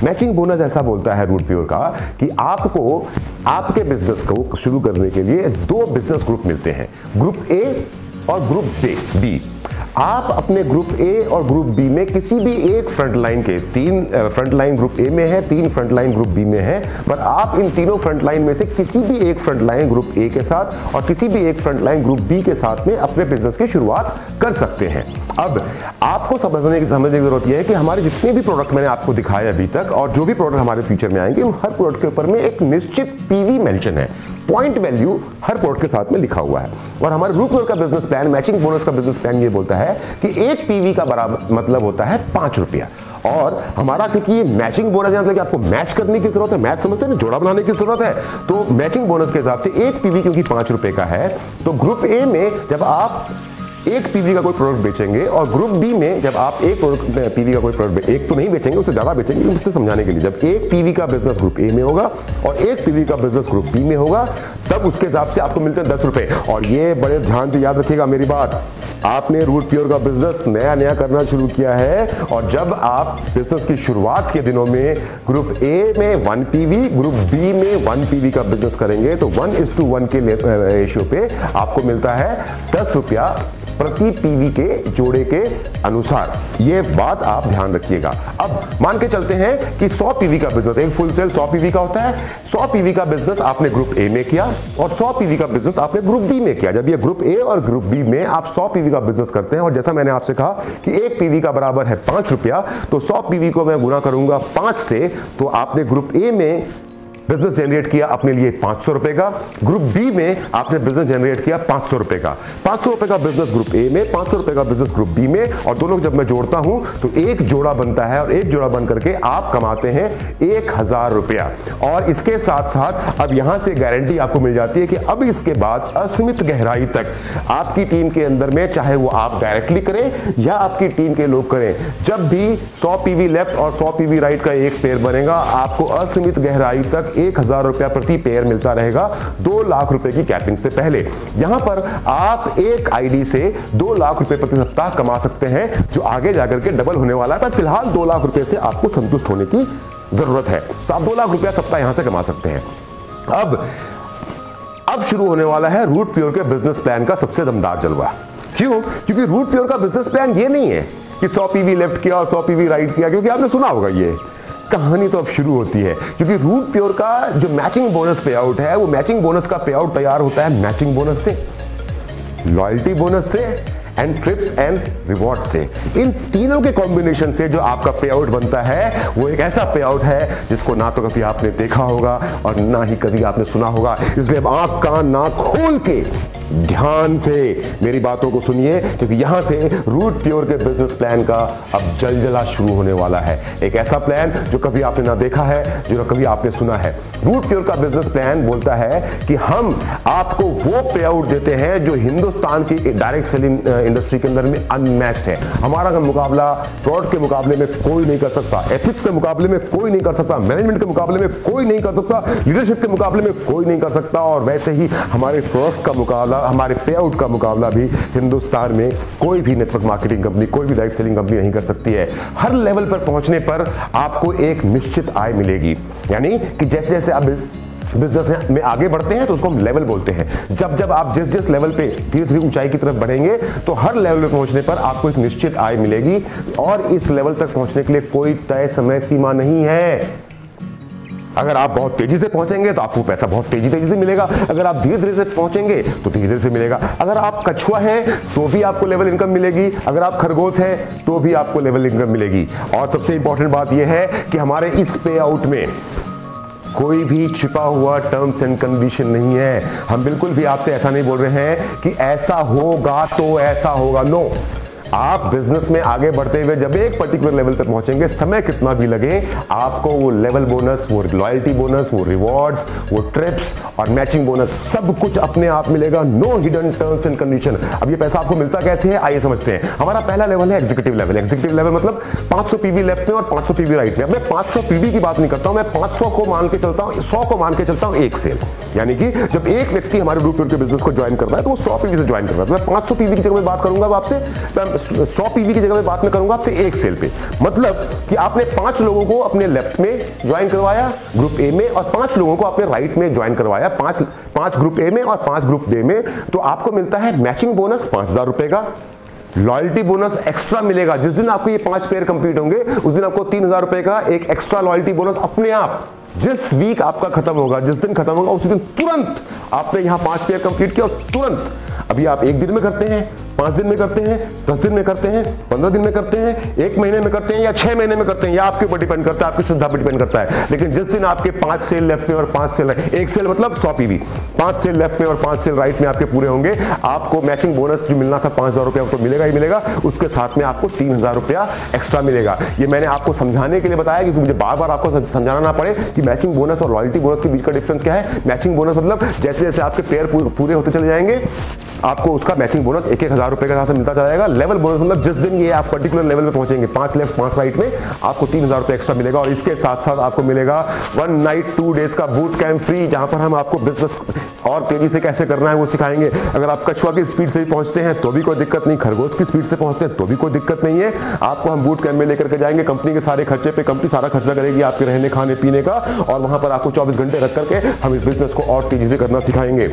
Matching bonus ऐसा बोलता है रूट प्योर का कि आपको आपके बिजनेस को शुरू करने के लिए दो बिजनेस ग्रुप मिलते हैं, ग्रुप ए और ग्रुप बी। आप अपने ग्रुप ए और ग्रुप बी में किसी भी एक फ्रंटलाइन के, 3 फ्रंटलाइन ग्रुप ए में है, 3 फ्रंटलाइन ग्रुप बी में है, पर आप इन तीनों फ्रंटलाइन में से किसी भी एक फ्रंटलाइन ग्रुप ए के साथ और किसी भी एक फ्रंटलाइन ग्रुप बी के साथ में अपने बिजनेस की शुरुआत कर सकते हैं। अब आपको समझने की जरूरत यह है कि हमारे जितने भी प्रोडक्ट मैंने आपको दिखाए अभी तक और जो भी प्रोडक्ट हमारे फ्यूचर में आएंगे, उन हर प्रोडक्ट के ऊपर में एक निश्चित पीवी मेंशन है, पॉइंट वैल्यू हर प्रोडक्ट के साथ में लिखा हुआ है। और हमारे रूट प्योर का बिजनेस प्लान, मैचिंग बोनस का बिजनेस प्लान ये बोलता है कि एक पीवी का बराबर मतलब होता है 5 रुपया। और हमारा क्योंकि ये मैचिंग बोनस है, मतलब कि आपको मैच करने की जरूरत है, मैच समझते हैं ना, जोड़ा बनाने की जरूरत है, तो मैचिंग बोनस के हिसाब से एक पीवी क्योंकि 5 रुपए का है, तो ग्रुप ए में जब आप एक पीवी का कोई प्रोडक्ट बेचेंगे और ग्रुप बी में जब आप एक प्रोडक्ट पीवी का कोई प्रोडक्ट, एक तो नहीं बेचेंगे, उससे ज्यादा बेचेंगे, उससे समझाने के लिए, जब एक पीवी का बिजनेस ग्रुप ए में होगा और एक पीवी का बिजनेस ग्रुप बी में होगा, तब उसके हिसाब से आपको मिलते हैं 10 रुपए। और ये बड़े ध्यान से याद रखिएगा मेरी बात, आपने रूट प्योर का बिजनेस नया करना शुरू किया है और जब आप बिजनेस की शुरुआत के दिनों में ग्रुप ए में 1 पीवी, ग्रुप बी में 1 पीवी का बिजनेस करेंगे तो 1:1 के रेशियो पे आपको मिलता है 10 रुपया प्रति पीवी के जोड़े के अनुसार। ये बात आप ध्यान रखिएगा। अब मान के चलते हैं कि 100 पीवी का बिजनेस, एक फुल सेल 100 पीवी का होता है, 100 पीवी का बिजनेस आपने ग्रुप ए में किया और 100 पीवी का बिजनेस आपने ग्रुप बी में किया। जब ये ग्रुप ए और ग्रुप बी में आप 100 पीवी का बिजनेस करते हैं और जैसा मैंने आपसे कहा कि एक पीवी का बराबर है 5 रुपया, तो 100 पीवी को मैं गुना करूंगा 5 से, तो आपने ग्रुप ए में बिजनेस जनरेट किया अपने लिए 500 रुपए का, ग्रुप बी में आपने बिजनेस जनरेट किया 500 रुपए का। 500 रुपए का बिजनेस ग्रुप ए में, 500 रुपए का बिजनेस ग्रुप बी में, और दोनों जब मैं जोड़ता हूं तो एक जोड़ा बनता है और एक जोड़ा बन करके आप कमाते हैं 1000 रुपया। और इसके साथ साथ अब यहां से गारंटी आपको मिल जाती है कि अब इसके बाद असीमित गहराई तक आपकी टीम के अंदर में, चाहे वो आप डायरेक्टली करें या आपकी टीम के लोग करें, जब भी 100 पीवी लेफ्ट और 100 पीवी राइट का एक पेयर बनेगा, आपको असीमित गहराई तक 1000 रुपया प्रति पेयर मिलता रहेगा 2 लाख रुपए की कैपिंग से पहले। यहां पर आप एक आईडी से 2 लाख रुपए प्रति सप्ताह कमा सकते हैं, जो आगे जाकर के डबल होने वाला है, पर फिलहाल 2 लाख रुपए से आपको संतुष्ट होने की जरूरत है। तो आप 2 लाख रुपया सप्ताह यहां से कमा सकते हैं। अब शुरू होने वाला है रूट प्योर के बिजनेस प्लान का सबसे दमदार जलवा। क्यों? क्योंकि रूट प्योर का बिजनेस प्लान ये नहीं है कि 100 पीवी लेफ्ट किया और 100 पीवी राइट किया, क्योंकि आपने सुना होगा ये कहानी तो अब शुरू होती है। क्योंकि रूट प्योर का जो मैचिंग बोनस पे आउट है, वो मैचिंग बोनस का पे आउट तैयार होता है मैचिंग बोनस से, लॉयल्टी बोनस से एंड ट्रिप्स एंड रिवॉर्ड से। इन तीनों के कॉम्बिनेशन से जो आपका पे आउट बनता है, वो एक ऐसा पे आउट है जिसको ना तो कभी आपने देखा होगा और ना ही कभी आपने सुना होगा। इसलिए अब आंख कान नाक खोल के ध्यान से मेरी बातों को सुनिए, क्योंकि यहां से रूट प्योर के बिजनेस प्लान का अब जलजला शुरू होने वाला है। एक ऐसा प्लान जो कभी आपने ना देखा है, जो कभी आपने सुना है। रूट प्योर का बिजनेस प्लान बोलता है कि हम आपको वो पे आउट देते हैं जो हिंदुस्तान की डायरेक्ट सेलिंग इंडस्ट्री के अंदर में अनमैच्ड है। हमारा मुकाबला प्रोडक्ट के मुकाबले में कोई नहीं कर सकता, एथिक्स के मुकाबले में कोई नहीं कर सकता, मैनेजमेंट के मुकाबले में कोई नहीं कर सकता, लीडरशिप के मुकाबले में कोई नहीं कर सकता, और वैसे ही हमारे प्रोडक्ट का मुकाबला, हमारे पे आउट का मुकाबला भी हिंदुस्तान में कोई भी नेटवर्क मार्केटिंग कंपनी, कोई भी डायरेक्ट सेलिंग कंपनी नहीं कर सकती है। हर लेवल पर पहुंचने पर आपको एक निश्चित आय मिलेगी, यानी कि जैसे जैसे आप बिजनेस में आगे बढ़ते हैं तो उसको हम लेवल बोलते हैं। जब आप जिस लेवल पे धीरे धीरे ऊंचाई की तरफ बढ़ेंगे, तो हर लेवल पे पहुंचने पर आपको एक निश्चित आय मिलेगी, और इस लेवल तक पहुंचने के लिए कोई तय समय सीमा नहीं है। अगर आप बहुत तेजी से पहुंचेंगे तो आपको पैसा बहुत तेजी से मिलेगा, अगर आप धीरे धीरे से पहुंचेंगे तो धीरे धीरे से मिलेगा। अगर आप कछुआ हैं तो भी आपको लेवल इनकम मिलेगी, अगर आप खरगोश हैं तो भी आपको लेवल इनकम मिलेगी। और सबसे इंपॉर्टेंट बात यह है कि हमारे इस पे आउट में कोई भी छिपा हुआ टर्म्स एंड कंडीशन नहीं है। हम बिल्कुल भी आपसे ऐसा नहीं बोल रहे हैं कि ऐसा होगा तो ऐसा होगा, नो। आप बिजनेस में आगे बढ़ते हुए जब एक पर्टिकुलर लेवल तक पहुंचेंगे, समय कितना भी लगे, आपको वो लेवल बोनस, वो लॉयल्टी बोनस, वो रिवॉर्ड्स, वो ट्रिप्स और मैचिंग बोनस सब कुछ अपने आप मिलेगा। No hidden terms and condition. अब ये पैसा आपको मिलता कैसे है, आइए समझते हैं। हमारा पहला लेवल है एग्जीक्यूटिव लेवल। एग्जीक्यूटिव लेवल मतलब 500 पीवी लेफ्ट में और 500 पीवी राइट में। अब मैं 500 पीवी की बात नहीं करता हूं, मैं 500 को मान के चलता हूं, 100 को मान के चलता हूं एक से। यानी कि जब एक व्यक्ति हमारे रूट प्योर के बिजनेस को ज्वाइन कर रहा है तो वो 100 पीवी से ज्वाइन कर रहा है। तो मैं 500 पीवी की जगह में बात करूंगा आपसे, 100 पीवी की जगह मैं बात में करूंगा आपसे एक सेल पे। मतलब कि आपने 5 लोगों को अपने लेफ्ट में ज्वाइन करवाया ग्रुप ए में, और 5 लोगों को अपने राइट में ज्वाइन करवाया, 5 ग्रुप ए में और 5 ग्रुप बी में, तो आपको मिलता है मैचिंग बोनस 5000 रुपए का। लॉयल्टी बोनस एक्स्ट्रा मिलेगा। जिस दिन आपको ये 5 पेयर कंप्लीट होंगे उस दिन आपको 3000 रुपए का एक एक्स्ट्रा लॉयल्टी बोनस अपने आप, जिस वीक आपका खत्म होगा, जिस दिन खत्म होगा उसी दिन तुरंत आपने यहां 5 पेयर कंप्लीट किया और तुरंत, अभी आप 1 दिन में करते हैं, 5 दिन में करते हैं, 10 दिन में करते हैं, 15 दिन में करते हैं, 1 महीने में करते हैं या 6 महीने में करते हैं, या आपके ऊपर डिपेंड करता है, आपकी सुविधा पर डिपेंड करता है। लेकिन जिस दिन आपके 5 सेल लेफ्ट में और 5 सेल राइट, 1 सेल मतलब 100 पीवी, 5 सेल लेफ्ट में और 5 सेल राइट में आपके पूरे होंगे, आपको मैचिंग बोनस जो मिलना था 5000 रुपया तो मिलेगा ही मिलेगा, उसके साथ में आपको 3000 रुपया एक्स्ट्रा मिलेगा। ये मैंने आपको समझाने के लिए बताया क्योंकि मुझे बार बार आपको समझाना ना पड़े कि मैचिंग बोनस और लॉयल्टी बोनस के बीच का डिफरेंस क्या है। मैचिंग बोनस मतलब जैसे जैसे आपके पेयर पूरे होते चले जाएंगे आपको उसका मैचिंग बोनस 1000 रुपए के साथ मिलता जाएगा। लेवल बोनस मतलब जिस दिन ये आप पर्टिकुलर लेवल में पहुंचेंगे, 5 लेफ्ट 5 राइट में, आपको 3000 रुपए एक्स्ट्रा मिलेगा। और इसके साथ साथ आपको मिलेगा 1 नाइट 2 डेज का बूट कैंप फ्री, जहां पर हम आपको बिजनेस और तेजी से कैसे करना है वो सिखाएंगे। अगर आप कछुआ की स्पीड से भी पहुंचते हैं तो भी कोई दिक्कत नहीं, खरगोश की स्पीड से पहुंचते हैं तो भी कोई दिक्कत नहीं है, आपको हम बूट कैंप में लेकर के जाएंगे। कंपनी के सारे खर्चे पे कंपनी सारा खर्चा करेगी आपके रहने खाने पीने का, और वहां पर आपको 24 घंटे रख करके हम इस बिजनेस को और तेजी से करना सिखाएंगे।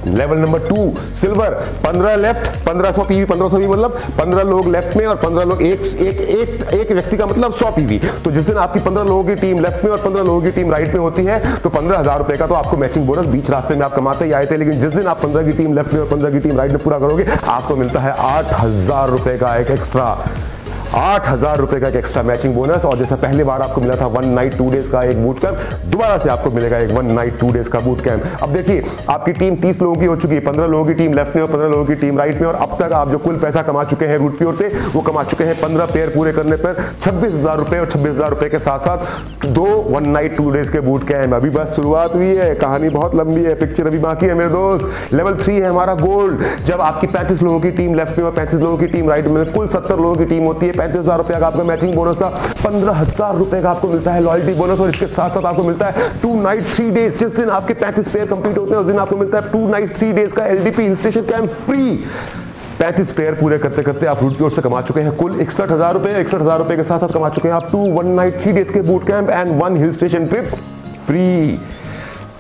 Level number 2 silver, 15 left 1500 PV, 1500 PV मतलब 15 लोग लेफ्ट में और 15 लोग एक व्यक्ति का मतलब 100 पीवी। तो जिस दिन आपकी 15 लोगों की टीम लेफ्ट में और 15 लोगों की टीम राइट में होती है तो 15000 रुपए का तो आपको मैचिंग बोनस बीच रास्ते में आप कमाते ही आए थे। लेकिन जिस दिन आप 15 की टीम लेफ्ट में और 15 की टीम राइट में पूरा करोगे आपको मिलता है 8000 रुपए का एक एक्स्ट्रा, 8000 रुपए का एक एक्स्ट्रा मैचिंग बोनस। और जैसा पहली बार आपको मिला था 1 नाइट 2 डेज का एक बूट कैंप, दोबारा से आपको मिलेगा एक 1 नाइट 2 डेज का बूट कैंप। अब देखिए आपकी टीम 30 लोगों की हो चुकी है, 15 लोगों की टीम लेफ्ट में और 15 लोगों की टीम राइट में, और अब तक आप जो कुल पैसा कमा चुके हैं रूट प्योर से वो कमा चुके हैं 15 पेयर पूरे करने पर 26000 रुपए, और 26000 रुपए के साथ साथ 2 1 नाइट 2 डेज के बूट कैंप। अभी बस शुरुआत हुई है, कहानी बहुत लंबी है, पिक्चर अभी बाकी है मेरे दोस्त। लेवल 3 है हमारा गोल्ड, जब आपकी 35 लोगों की टीम लेफ्ट में और 35 लोगों की टीम राइट में, कुल 70 लोगों की टीम होती है, 35000 रुपए का आपका मैचिंग बोनस था, 15000 रुपए का आपको मिलता है लॉयल्टी बोनस, और इसके साथ साथ आपको मिलता है 2 नाइट 3 डेज, जिस दिन आपके 35 पेयर कंप्लीट होते हैं उस दिन आपको मिलता है 2 नाइट 3 डेज का LDP hill station camp free. 35 pair पूरे करते करते आप रूट प्योर से कमा चुके हैं कुल 61000 रुपए। 61000 रुपए के साथ साथ कमा चुके हैं आप 2 1 नाइट 3 डेज के boot camp and 1 hill station trip free.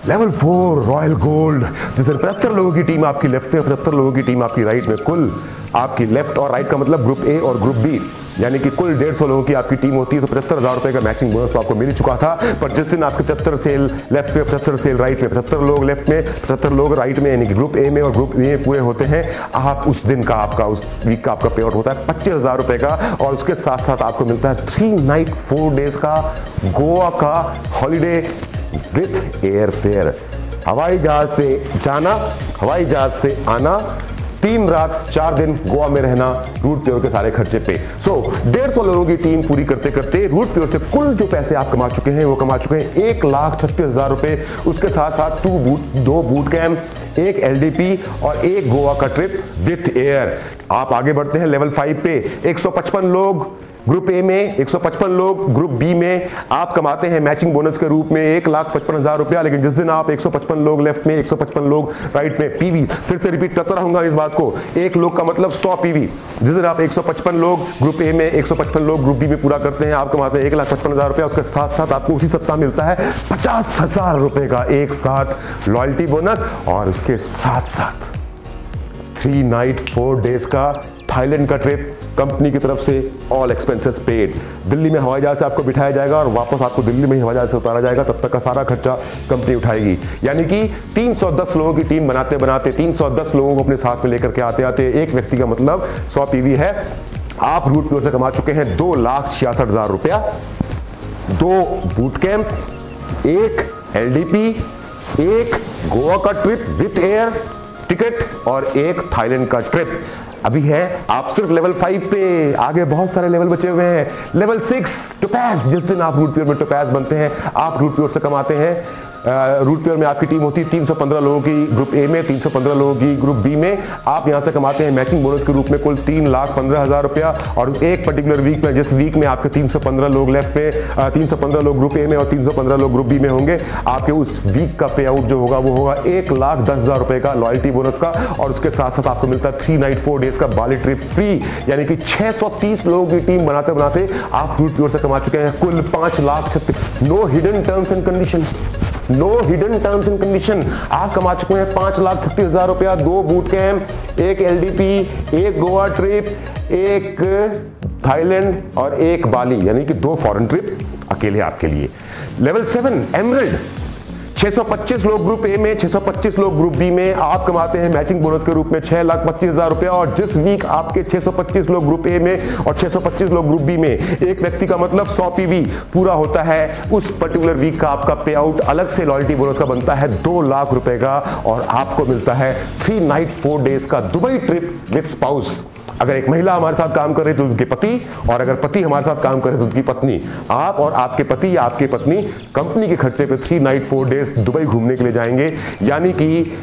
Level 4 royal gold, जिसमें 75 लोगों की टीम आपकी लेफ्ट में, 75 लोगों की टीम आपकी राइट में, कुल आपकी लेफ्ट और राइट का मतलब ग्रुप ए और ग्रुप बी, यानी कि कुल 150 लोगों की आपकी टीम होती है। तो 75000 रुपए का मैचिंग बोनस तो आपको मिल चुका था। पर जिस दिन आपके 75 सेल लेफ्ट में, 75 सेल राइट में, 75 लोग लेफ्ट में, 75 लोग राइट में, यानी कि ग्रुप ए में और ग्रुप बी में पूरे होते हैं, आप उस दिन का आपका उस वीक का आपका पे आउट होता है 25000 रुपए का। और उसके साथ साथ आपको मिलता है 3 नाइट 4 डेज का गोवा का हॉलीडे विथ एयर फेयर, हवाई जहाज से जाना, हवाई जहाज से आना, 3 रात 4 दिन गोवा में रहना, रूट प्योर के सारे खर्चे पे। 150 लोगों की टीम पूरी करते करते रूट प्योर से कुल जो पैसे आप कमा चुके हैं वो कमा चुके हैं 1,36,000 रुपए। उसके साथ साथ 2 बूट कैंप, 1 एलडीपी और 1 गोवा का ट्रिप विथ एयर। आप आगे बढ़ते हैं लेवल 5 पे। 155 लोग ग्रुप ए में, 155 लोग ग्रुप बी में आप कमाते हैं मैचिंग बोनस के रूप में 1,55,000 रुपया। लेकिन जिस दिन आप 155 लोग लेफ्ट में, 155 लोग राइट में, पीवी फिर से रिपीट करता रहूंगा इस बात को, 1 लोग का मतलब 100 पीवी। जिस दिन आप 155 लोग ग्रुप ए में, 155 लोग ग्रुप बी में पूरा करते हैं आप कमाते हैं 1,55,000 रुपया। उसके साथ साथ आपको उसी सप्ताह मिलता है 50,000 रुपए का एक साथ लॉयल्टी बोनस, और उसके साथ साथ 3 नाइट 4 डेज का थाईलैंड का ट्रिप कंपनी की तरफ से, ऑल एक्सपेंसेस पेड। दिल्ली में हवाई जहाज से आपको बिठाया जाएगा और वापस आपको दिल्ली में ही हवाई जहाज से उतारा जाएगा, तब तक का सारा खर्चा कंपनी उठाएगी। यानी कि 310 लोगों की टीम बनाते बनाते 310 लोगों को अपने साथ में लेकर के आते आते एक व्यक्ति का मतलब 100 पीवी है, आप रूट प्योर से कमा चुके हैं 2,66,000 रुपया। 2 बूट कैंप, 1 एलडीपी, 1 गोवा का ट्रिप विथ एयर टिकट और 1 थाईलैंड का ट्रिप। अभी है आप सिर्फ लेवल 5 पे, आगे बहुत सारे लेवल बचे हुए हैं। लेवल 6 टोपैज, जिस दिन आप रूट प्योर में टोपैज बनते हैं आप रूट प्योर से कमाते हैं रूट प्योर में आपकी टीम होती है 315 लोगों की ग्रुप ए में, 315 लोगों की ग्रुप बी में। आप यहां से कमाते हैं मैचिंग बोनस के रूप में कुल 3,15,000 रुपया। और एक पर्टिकुलर वीक में, जिस वीक में आपके 315 लोग लेफ्ट में, 315 लोग ग्रुप ए में और 315 लोग ग्रुप बी में होंगे, आपके उस वीक का पे आउट जो होगा वो होगा 1,10,000 रुपए का लॉयल्टी बोनस का। और उसके साथ साथ आपको मिलता है 3 नाइट 4 डेज का बाली ट्रिप फ्री। यानी कि 630 लोगों की टीम बनाते बनाते आप रूट प्योर से कमा चुके हैं कुल 5,36,000। No hidden terms and condition, no hidden terms and condition. आप कमा चुके हैं 5,30,000 रुपया, 2 boot camp, 1 LDP, 1 Goa trip, 1 Thailand और 1 बाली, यानी कि 2 फॉरेन ट्रिप अकेले आपके लिए। लेवल 7 एमरल्ड, 625 लोग ग्रुप ए में, 625 लोग ग्रुप बी में। आप कमाते हैं मैचिंग बोनस के रूप में 6,25,000 रुपया। और जिस वीक आपके 625 लोग ग्रुप ए में और 625 लोग ग्रुप बी में, एक व्यक्ति का मतलब 100 PV पूरा होता है, उस पर्टिकुलर वीक का आपका पे आउट अलग से लॉयल्टी बोनस का बनता है 2 लाख रुपए का। और आपको मिलता है 3 नाइट 4 डेज का दुबई ट्रिप विद स्पाउस। अगर एक महिला हमारे साथ काम कर रही है तो उनके पति, और अगर पति हमारे साथ काम कर रहे तो उनकी पत्नी। आप और आपके पति या आपकी पत्नी कंपनी के खर्चे पे 3 नाइट 4 डेज दुबई घूमने के लिए जाएंगे। यानी कि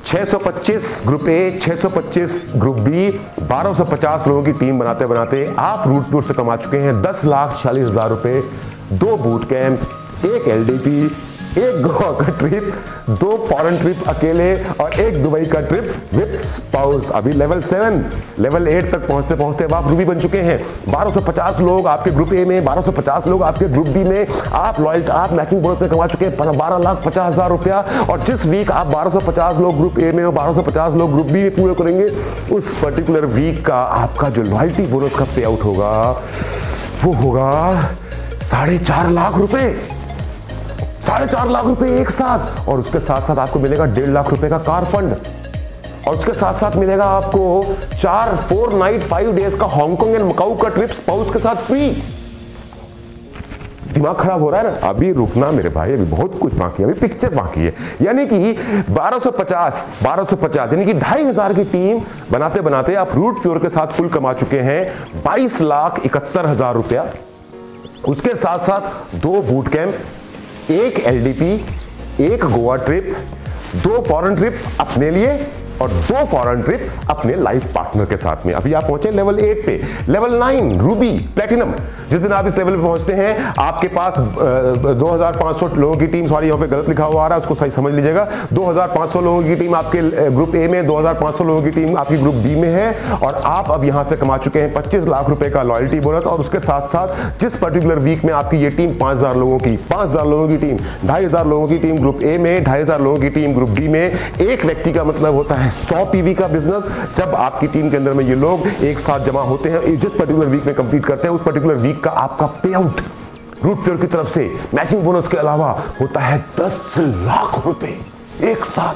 625 ग्रुप ए, 625 ग्रुप बी, 1250 लोगों की टीम बनाते बनाते आप रूट प्योर से कमा चुके हैं 10,40,000 रुपए, 2 बूट कैंप, 1 LDP, 1 गोवा का ट्रिप, 2 फॉरेन ट्रिप अकेले और 1 दुबई का ट्रिप विद स्पाउस। अभी लेवल 7, लेवल 8 तक पहुंचते पहुंचते आप रूबी बन चुके हैं। 1250 लोग आपके ग्रुप ए में, 1250 लोग आपके ग्रुप बी में। आप मैचिंग बोनस में कमा चुके हैं 12,50,000 रुपया। और जिस वीक आप 1250 लोग ग्रुप ए में और 1250 लोग ग्रुप बी में पूरे करेंगे, उस पर्टिकुलर वीक का आपका जो लॉयल्टी बोनस का पे आउट होगा वो होगा 4.5 लाख रुपए, 4.5 लाख रुपए एक साथ। और उसके साथ साथ आपको मिलेगा 1.5 लाख रुपए का कार फंड। और उसके साथ साथ मिलेगा आपको 4 नाइट 5 डेज का हांगकांग एंड मकाऊ का ट्रिप स्पाउस के साथ फ्री। दिमाग खराब हो रहा है ना? अभी रुकना मेरे भाई, अभी बहुत कुछ बाकी है, अभी पिक्चर बाकी है। यानी कि 1250 यानी कि 2,500 की टीम बनाते बनाते आप रूट प्योर के साथ कुल कमा चुके हैं 22,71,000 रुपया। उसके साथ साथ 2 boot camp, 1 LDP, 1 Goa trip, 2 foreign trip अपने लिए और 2 फॉरेन ट्रिप अपने लाइफ पार्टनर के साथ में। अभी आप पहुंचे लेवल 8 पे। Level 9 Ruby platinum. जिस दिन आप इस लेवल पे पहुंचते हैं आपके पास 2,500 लोगों की टीम, सॉरी यहाँ पे गलत लिखा हुआ आ रहा है, उसको सही समझ लीजिएगा। 2,500 लोगों की टीम आपके ग्रुप ए में, 2,500 लोगों की टीम आपकी ग्रुप बी में है। और आप अब यहाँ से कमा चुके हैं 25 लाख रुपए का लॉयल्टी बोनस। और उसके साथ साथ जिस पर्टिकुलर वीक में आपकी ये टीम 5,000 लोगों की, 5,000 लोगों की टीम, 2,500 लोगों की टीम ग्रुप ए में, 2,500 लोगों की टीम ग्रुप बी में, एक व्यक्ति का मतलब होता है 100 PV का बिजनेस। जब आपकी टीम के अंदर में ये लोग एक साथ जमा होते हैं, जिस पर्टिकुलर वीक में कंप्लीट करते हैं, उस पर्टिकुलर वीक का आपका पे आउट रूट प्योर की तरफ से मैचिंग बोनस के अलावा होता है 10 लाख रुपए एक साथ।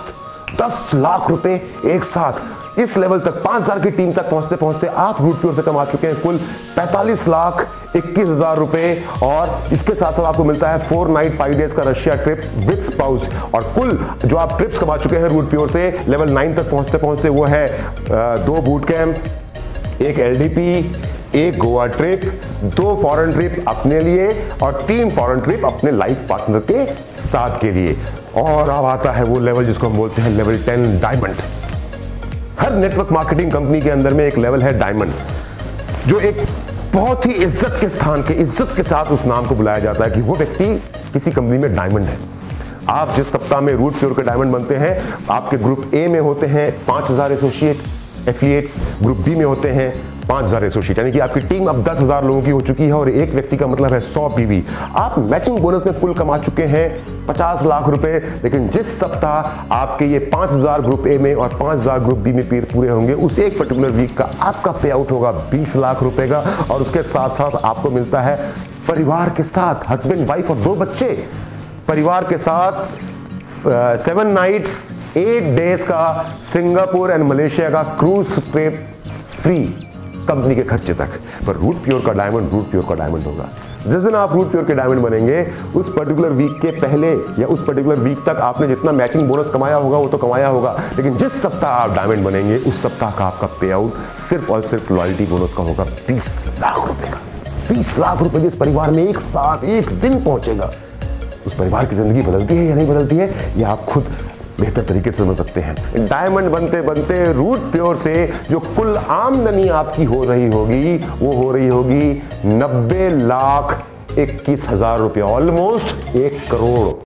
10 लाख रुपए एक साथ। इस लेवल तक 5,000 की टीम तक पहुंचते पहुंचते आप रूट प्योर से कमा चुके हैं कुल 45,21,000 रुपए। और इसके साथ साथ आपको मिलता है 4 नाइट 5 डेज का रशिया ट्रिप विद स्पाउस। और कुल जो आप ट्रिप्स कमा चुके हैं रूट प्योर से लेवल 9 तक पहुंचते पहुंचते वो है 2 boot camp, 1 LDP, 1 Goa trip, 2 foreign trip अपने लिए और 3 फॉरेन ट्रिप अपने लाइफ पार्टनर के साथ के लिए। और अब आता है वो लेवल जिसको हम बोलते हैं लेवल 10 डायमंड। हर नेटवर्क मार्केटिंग कंपनी के अंदर में एक लेवल है डायमंड, जो एक बहुत ही इज्जत के स्थान के इज्जत के साथ उस नाम को बुलाया जाता है कि वो व्यक्ति किसी कंपनी में डायमंड है। आप जिस सप्ताह में रूट प्योर के डायमंड बनते हैं, आपके ग्रुप ए में होते हैं 5,000 एफिलिएट्स, ग्रुप बी में होते हैं 5,000 एसोसिएट। यानी कि आपकी टीम अब 10,000 लोगों की हो चुकी है और एक व्यक्ति का मतलब है 100 PV। आप मैचिंग बोनस में कुल कमा चुके हैं 50 लाख रुपए। लेकिन जिस सप्ताह आपके ये 5,000 ग्रुप ए में और 5,000 ग्रुप बी में पूरे होंगे, उस एक पर्टिकुलर वीक का आपका पे आउट होगा 20 लाख रुपए का। और उसके साथ साथ आपको मिलता है परिवार के साथ, हस्बैंड वाइफ और 2 बच्चे, परिवार के साथ 7 नाइट्स 8 डेज का सिंगापुर एंड मलेशिया का क्रूज ट्रिप फ्री कंपनी के खर्चे तक। पर रूट प्योर का डायमंड रूट प्योर का डायमंड होगा। जिस दिन आप रूट प्योर के डायमंड बनेंगे, उस पर्टिकुलर वीक के पहले या उस पर्टिकुलर वीक तक आपने जितना मैचिंग बोनस कमाया होगा वो तो कमाया होगा, लेकिन जिस सप्ताह आप डायमंड बनेंगे उस सप्ताह का आपका पे आउट सिर्फ और सिर्फ लॉयल्टी बोनस का होगा 20 लाख रुपए का। 20 लाख रुपए जिस परिवार में एक साथ एक दिन पहुंचेगा, उस उस परिवार की जिंदगी बदलती है या नहीं बदलती है, ये आप खुद बेहतर तरीके से समझ सकते हैं। डायमंड बनते बनते रूट प्योर से जो कुल आमदनी आपकी हो रही होगी वो हो रही होगी 90,21,000 रुपये, ऑलमोस्ट 1 करोड़।